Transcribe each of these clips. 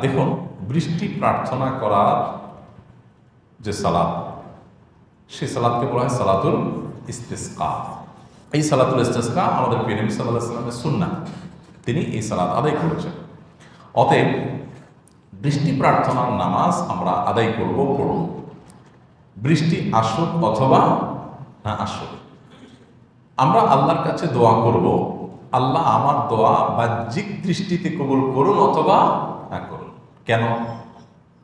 দেখুন, বৃষ্টি প্রার্থনা করার যে সালাত, সেই সালাতকে বলা হয় সালাতুল ইস্তিসকা। এই সালাতুল ইস্তিসকা আমাদের প্রিয় নবী সাল্লাল্লাহু আলাইহি ওয়াসাল্লামের সুন্নাহ, তিনি এই সালাত আদায় করেছেন। অতএব বৃষ্টি প্রার্থনার নামাজ আমরা আদায় করব। বৃষ্টি আসুক অথবা না আসুক, আমরা আল্লাহর কাছে দোয়া করব, আল্লাহ আমার দোয়া বাহ্যিক দৃষ্টিতে কবুল করুন অথবা না করুন। কেন?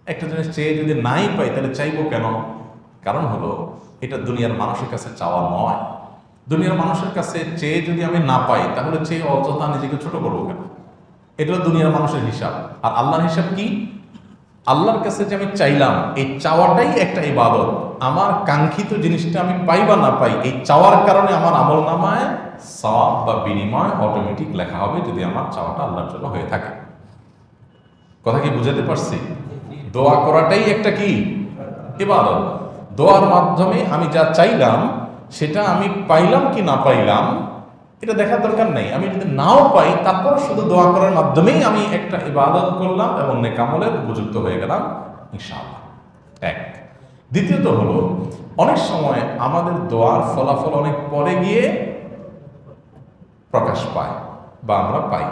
একটা জিনিস চেয়ে যদি নাই পাই তাহলে চাইবো কেন? কারণ হলো, এটা দুনিয়ার মানুষের কাছে চাওয়া নয়। দুনিয়ার মানুষের কাছে চেয়ে যদি আমি না পাই তাহলে চেয়ে অযথা নিজেকে ছোট করবো কেন? এটা দুনিয়ার মানুষের হিসাব। আর আল্লাহর হিসাব কি? আল্লাহর কাছে যে আমি চাইলাম, এই চাওয়াটাই একটা ইবাদত। আমার কাঙ্ক্ষিত জিনিসটা আমি পাই বা না পাই, এই চাওয়ার কারণে আমার আমলনামায় সওয়াব বা বিনিময় অটোমেটিক লেখা হবে, যদি আমার চাওয়াটা আল্লাহর জন্য হয়ে থাকে। কথা কি বুঝাতে পারছি? দোয়া করাটাই একটা কি ইবাদত। দোয়ার মাধ্যমে আমি যা চাইলাম সেটা আমি পাইলাম কি না পাইলাম এটা দেখার দরকার নেই। আমি যদি নাও পাই তারপর শুধু দোয়া করার মাধ্যমেই আমি একটা ইবাদত করলাম এবং নেক আমলের উপযুক্ত হয়ে গেলাম ইনশাআল্লাহ। এক। দ্বিতীয়ত হলো, অনেক সময় আমাদের দোয়ার ফলাফল অনেক পরে গিয়ে প্রকাশ পায় বা আমরা পাই।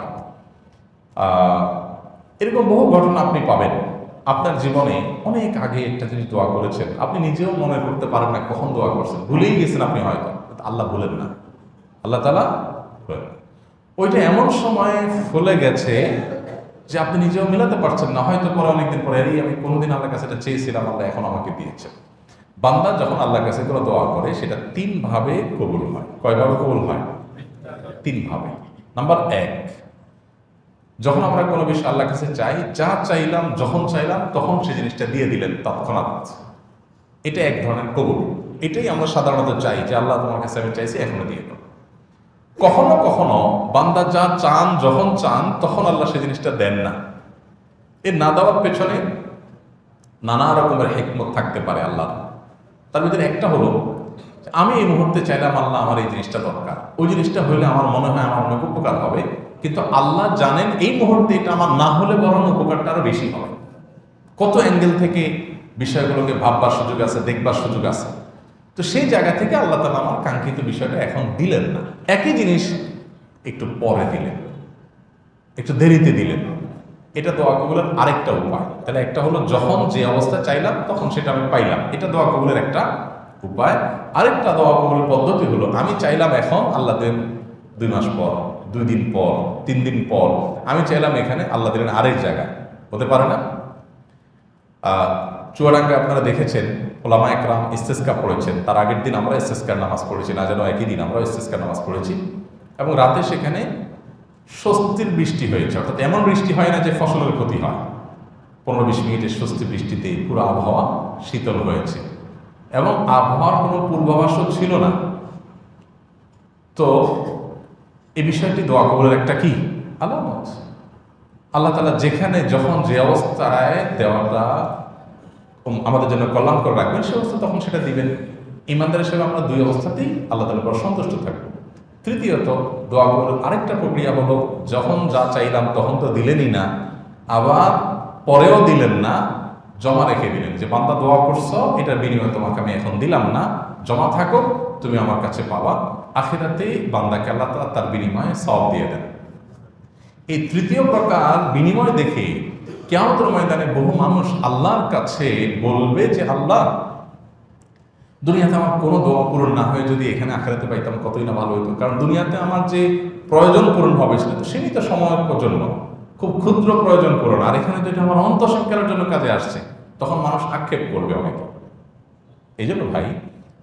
এরকম বহু ঘটনা আপনি পাবেন। আপনার জীবনে অনেক আগে একটা জিনিস দোয়া করেছেন, আপনি নিজেও মনে করতে পারেন না কখন দোয়া করছেন, ভুলেই গেছেন আপনি, হয়তো আল্লাহ বলেন না, আল্লাহ তাআলা বলেন। ওইটা এমন সময় ফলে গেছে যে আপনি নিজেও মেলাতে পারছেন না। হয়তো পরে অনেকদিন পরে, আমি কোনোদিন আল্লাহর কাছে এটা চেয়েছিলাম, আল্লাহ এখন আমাকে দিয়েছেন। বান্দা যখন আল্লাহর কাছে কোনো দোয়া করে সেটা তিন ভাবে কবুল হয়। কয়ভাবে কবুল হয়? তিন ভাবে। নাম্বার এক, যখন আমরা কোনো বিষয় আল্লাহর কাছে চাই, যা চাইলাম যখন চাইলাম তখন সে জিনিসটা দিয়ে দিলেন তৎক্ষণাৎ, এটা এক ধরনের কবুল। এটাই আমরা সাধারণত চাই যে আল্লাহ তোমার কাছে আমি চাইছি, এখনো দিয়ে দাও। কখনো কখনো বান্দা যা চান যখন চান তখন আল্লাহ সে জিনিসটা দেন না। এর না দেওয়ার পেছনে নানা রকমের হিকমত থাকতে পারে আল্লাহ। তার ভিতরে একটা হলো, আমি এই মুহূর্তে চাইলাম আল্লাহ আমার এই জিনিসটা দরকার, ওই জিনিসটা হইলে আমার মনে হয় আমার অনেক উপকার হবে, কিন্তু আল্লাহ জানেন এই মুহূর্তে এটা আমার না হলে বরং উপকারটা আরো বেশি হবে। কত অ্যাঙ্গেল থেকে বিষয়গুলোকে ভাববার সুযোগ আছে, দেখবার সুযোগ আছে। তো সেই জায়গা থেকে আল্লাহ তাআলা আমার কাঙ্ক্ষিত বিষয়টা এখন দিলেন না, একই জিনিস একটু পরে দিলেন, একটু দেরিতে দিলেন। এটা দোয়া কবুলের আরেকটা উপায়। তাহলে একটা হলো, যখন যে অবস্থা চাইলাম তখন সেটা আমি পাইলাম, এটা দোয়া কবুলের একটা উপায়। আরেকটা দোয়া কবুলের পদ্ধতি হলো, আমি চাইলাম এখন, আল্লাহ দেন 2 মাস পর, 2 দিন পর, 3 দিন পর। আমি চাইলাম এখানে, আল্লাহ দিলেন আরেক জায়গায়। হতে পারে না? চুয়াডাঙ্গায় আপনারা দেখেছেন ওলামা একরাম ইস্তেসকা পড়েছেন, তার আগের দিন আমরা ইস্তেসকার নামাজ পড়েছি, না যেন একই দিন আমরা ইস্তেসকার নামাজ পড়েছি, এবং রাতে সেখানে স্বস্তির বৃষ্টি হয়েছে। অর্থাৎ এমন বৃষ্টি হয় না যে ফসলের ক্ষতি হয়। 15-20 মিনিটের স্বস্তি বৃষ্টিতে পুরো আবহাওয়া শীতল হয়েছে এবং আবহাওয়ার কোনো পূর্বাভাসও ছিল না। তো এই বিষয়টি দোয়া কবুলের একটা কি আলামত। আল্লাহ তাআলা যেখানে যখন যে অবস্থায় দেওয়াটা আমাদের জন্য কল্যাণকর রাখবেন, সে অবস্থা তখন সেটা দিবেন। ইমানদার হিসেবে আমরা 2 অবস্থাতেই আল্লাহ তাআলার উপর সন্তুষ্ট থাকবো। তৃতীয়ত, দোয়া কবুলের আরেকটা প্রক্রিয়া হলো, যখন যা চাইলাম তখন তো দিলেনই না, আবার পরেও দিলেন না, জমা রেখে দিলেন যে বান্দা দোয়া করছো, এটার বিনিময়ে তোমাকে আমি এখন দিলাম না, জমা থাকো, তুমি আমার কাছে পাবা। আখিরাতে বান্দাকে আল্লাহ তাআলা তার বিনিময়ে সওয়াব দিয়ে দেন। এই তৃতীয় প্রকার বিনিময় দেখে কিয়ামতের ময়দানে বহু মানুষ আল্লাহর কাছে বলবে যে, আল্লাহ, দুনিয়াতে আমার কোনো দোয়া পূরণ না হয়ে যদি এখানে আখিরাতে পাইতাম কতই না ভালো হতো। কারণ দুনিয়াতে আমার যে প্রয়োজন পূরণ হবে সেটা তো সীমিত সময়ের জন্য, খুব ক্ষুদ্র প্রয়োজন পূরণ, আর এখানে তো এটা আমার অন্তঃসংস্কারের জন্য কাজে আসছে। তখন মানুষ আক্ষেপ করবে অনেকে। এই জন্য ভাই,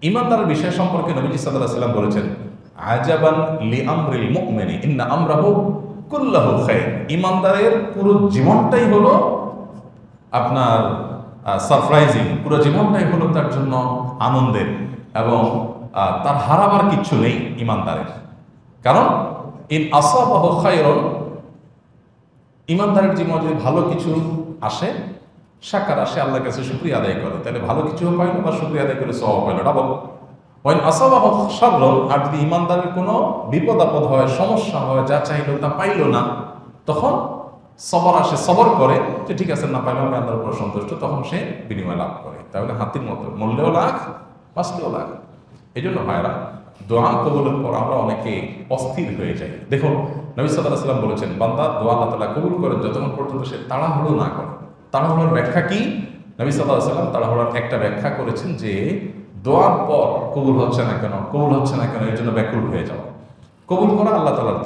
ঈমানদারের বিষয় সম্পর্কে নবীজি সাল্লাল্লাহু আলাইহি ওয়াসাল্লাম বলেছেন, আজাবান লিআমরিল মুমিনি ইন্না আমরাহু কুল্লাহু খায়র। ঈমানদারের পুরো জীবনটাই হলো আপনার সারপ্রাইজিং, পুরো জীবনটাই হলো তার জন্য আনন্দের, এবং তার হারাবার কিচ্ছু নেই ঈমানদারের। কারণ ইন আসাবাহু খায়রুন, ঈমানদারের জীবনে যদি ভালো কিছু আসে, শাকার আসে, আল্লাহর কাছে শুকরিয়া আদায় করে, তাহলে ভালো কিছুও পাইল বা শুকরিয়া আদায় করে সওয়াব পাইল, ডাবল। ওয়াইন আসাবাহু শাররুন, আর যদি ঈমানদারের কোনো বিপদ আপদ হয়, সমস্যা হয়, যা চাইলো তা পাইল না, তখন সবর আসে, সবর করে যে ঠিক আছে না পাইলে আমি আল্লাহর উপর সন্তুষ্ট, তখন সে বিনিময় লাভ করে। তাহলে হাতির মতো মূল্যেও লাখ, বাঁচলেও লাখ। এই জন্য ভাইরা, দোয়া কবুলের পর আমরা অনেকে অস্থির হয়ে যাই। দেখুন নবী সাল্লাল্লাহু আলাইহি ওয়াসাল্লাম বলেছেন, বান্দা দোয়া আল্লাহ তাআলা কবুল করেন যতক্ষণ পর্যন্ত সে তাড়াহুড়ো না করে। তাড়াহুড়োর ব্যাখ্যা কি? নবী সাল্লাল্লাহু আলাইহি ওয়াসাল্লাম তাড়াহুড়োর একটা ব্যাখ্যা করেছেন যে দোয়ার পর কবুল হচ্ছে না কেন, কবুল হচ্ছে না কেন, এর জন্য ব্যাকুল হয়ে যাওয়া। কবুল করা আল্লাহ তাআলার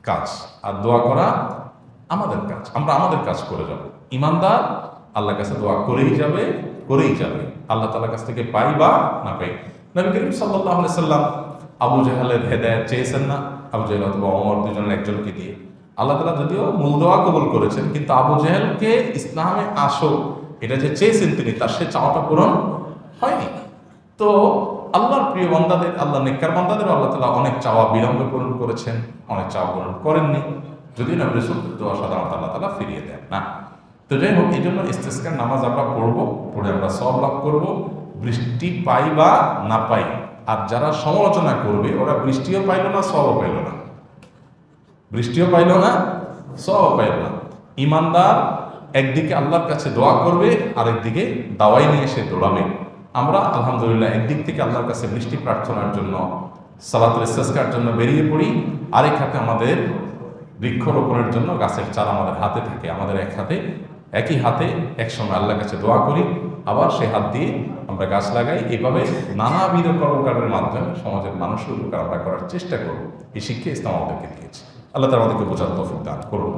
কাজ, আর দোয়া করা আমাদের কাজ। আমরা আমাদের কাজ করে যাব। ইমানদার আল্লাহর কাছে দোয়া করেই যাবে, করেই যাবে, আল্লাহ তাআলার কাছ থেকে পাই বা না পাই। নবী করিম সাল্লাল্লাহু আলাইহি সাল্লাম আবু জাহেলের হেদায়েত চেয়েছেন না? আবু জাহেল অথবা ওমর দুজনের একজনকে দিয়ে। আল্লাহ তাআলা যদিও মূল দোয়া কবুল করেছেন, কিন্তু আবু জাহেলকে ইসলামে আসো এটা যে চেয়েছেন তিনি, তার সে চাওয়াটা পূরণ হয়নি। তো আল্লাহর প্রিয় বান্দাদের, আল্লাহ নেককার বান্দাদের আল্লাহ তাআলা অনেক চাওয়া বিলম্বে পূরণ করেছেন, অনেক চাওয়া পূরণ করেননি। যদিও নবী রাসূলের দোয়া সাধারণত আল্লাহ তাআলা ফিরিয়ে দেন না। তো যাই হোক, এই জন্য ইস্তিসকার নামাজ আমরা পড়বো, পড়ে আমরা সওয়াব লাভ করবো, বৃষ্টি পাই বা না পাই। আর যারা সমালোচনা করবে ওরা বৃষ্টিও পাইল না, সওয়াবও পাইল না, বৃষ্টিও পাইল না, সওয়াবও পাইল না। ইমানদার একদিকে আল্লাহর কাছে দোয়া করবে, আরেকদিকে দাওয়াই নিয়ে সে দৌড়াবে। আমরা আলহামদুলিল্লাহ একদিক থেকে আল্লাহর কাছে বৃষ্টি প্রার্থনার জন্য, সালাতুল ইস্তিসকার জন্য বেরিয়ে পড়ি, আরেক হাতে আমাদের বৃক্ষরোপণের জন্য গাছের চারা আমাদের হাতে থাকে। আমাদের একই হাতে একসময় আল্লাহর কাছে দোয়া করি, আবার সে হাত দিয়ে আমরা গাছ লাগাই। এইভাবে নানাবিধ কর্মকাণ্ডের মাধ্যমে সমাজের মানুষের উপকার আমরা করার চেষ্টা করব। এই শিক্ষা ইসলাম আমাদেরকে দিয়েছে। আল্লাহ তাআলা আমাদেরকে বোঝার তৌফিক দান করুন।